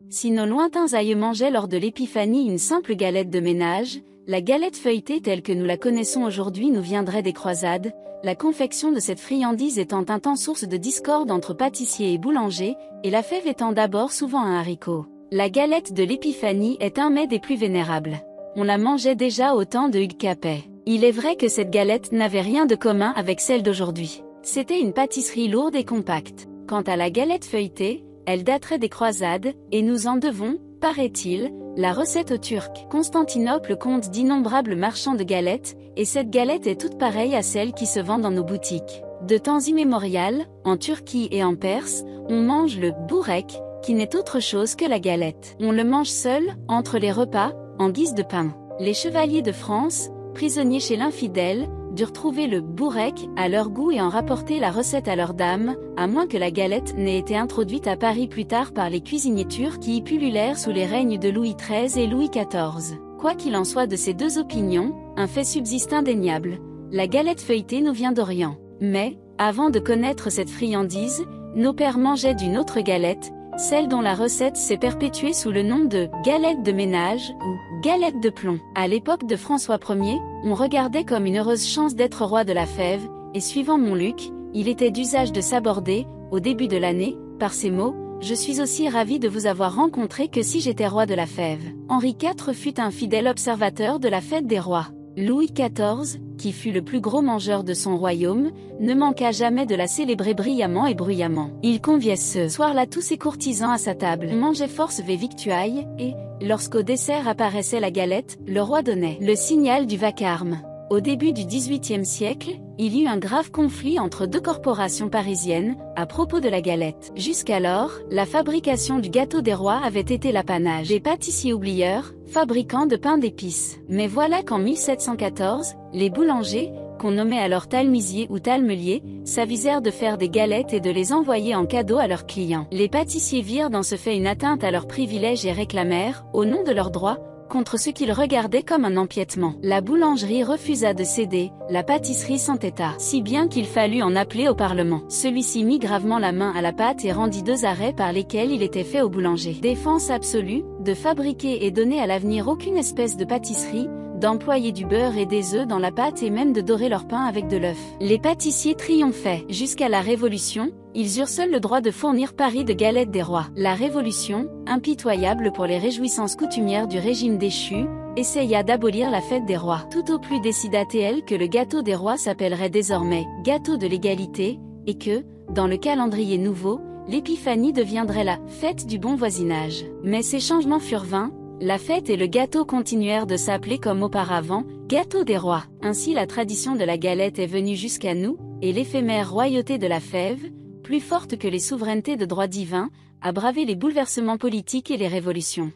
Si nos lointains aïeux mangeaient lors de l'épiphanie une simple galette de ménage, la galette feuilletée telle que nous la connaissons aujourd'hui nous viendrait des croisades, la confection de cette friandise étant un temps source de discorde entre pâtissiers et boulangers, et la fève étant d'abord souvent un haricot. La galette de l'épiphanie est un mets des plus vénérables. On la mangeait déjà au temps de Hugues Capet. Il est vrai que cette galette n'avait rien de commun avec celle d'aujourd'hui. C'était une pâtisserie lourde et compacte. Quant à la galette feuilletée, elle daterait des croisades, et nous en devons, paraît-il, la recette aux Turcs. Constantinople compte d'innombrables marchands de galettes, et cette galette est toute pareille à celle qui se vend dans nos boutiques. De temps immémorial, en Turquie et en Perse, on mange le bourrek, qui n'est autre chose que la galette. On le mange seul, entre les repas, en guise de pain. Les chevaliers de France, prisonniers chez l'infidèle, durent trouver le bourrek à leur goût et en rapporter la recette à leurs dames, à moins que la galette n'ait été introduite à Paris plus tard par les cuisiniers turcs qui y pullulèrent sous les règnes de Louis XIII et Louis XIV. Quoi qu'il en soit de ces deux opinions, un fait subsiste indéniable. La galette feuilletée nous vient d'Orient. Mais, avant de connaître cette friandise, nos pères mangeaient d'une autre galette, celle dont la recette s'est perpétuée sous le nom de galette de ménage ou galette de plomb. À l'époque de François Ier, on regardait comme une heureuse chance d'être roi de la fève, et suivant Montluc, il était d'usage de s'aborder, au début de l'année, par ces mots: « Je suis aussi ravi de vous avoir rencontré que si j'étais roi de la fève. » Henri IV fut un fidèle observateur de la fête des rois. Louis XIV, qui fut le plus gros mangeur de son royaume, ne manqua jamais de la célébrer brillamment et bruyamment. Il conviait ce soir-là tous ses courtisans à sa table, mangeait force et victuailles, et, lorsqu'au dessert apparaissait la galette, le roi donnait le signal du vacarme. Au début du XVIIIe siècle, il y eut un grave conflit entre deux corporations parisiennes, à propos de la galette. Jusqu'alors, la fabrication du gâteau des rois avait été l'apanage des pâtissiers oublieurs, fabricants de pain d'épices. Mais voilà qu'en 1714, les boulangers, qu'on nommait alors talmisiers ou talmeliers, s'avisèrent de faire des galettes et de les envoyer en cadeau à leurs clients. Les pâtissiers virent dans ce fait une atteinte à leurs privilèges et réclamèrent, au nom de leurs droits, contre ce qu'ils regardaient comme un empiètement. La boulangerie refusa de céder, la pâtisserie s'entêta, si bien qu'il fallut en appeler au Parlement. Celui-ci mit gravement la main à la pâte et rendit deux arrêts par lesquels il était fait au boulanger. Défense absolue, de fabriquer et donner à l'avenir aucune espèce de pâtisserie, d'employer du beurre et des œufs dans la pâte et même de dorer leur pain avec de l'œuf. Les pâtissiers triomphaient. Jusqu'à la Révolution, ils eurent seuls le droit de fournir Paris de galettes des rois. La Révolution, impitoyable pour les réjouissances coutumières du régime déchu, essaya d'abolir la fête des rois. Tout au plus décida-t-elle que le gâteau des rois s'appellerait désormais gâteau de l'égalité, et que, dans le calendrier nouveau, l'épiphanie deviendrait la fête du bon voisinage. Mais ces changements furent vains. La fête et le gâteau continuèrent de s'appeler comme auparavant, gâteau des rois. Ainsi la tradition de la galette est venue jusqu'à nous, et l'éphémère royauté de la fève, plus forte que les souverainetés de droit divin, a bravé les bouleversements politiques et les révolutions.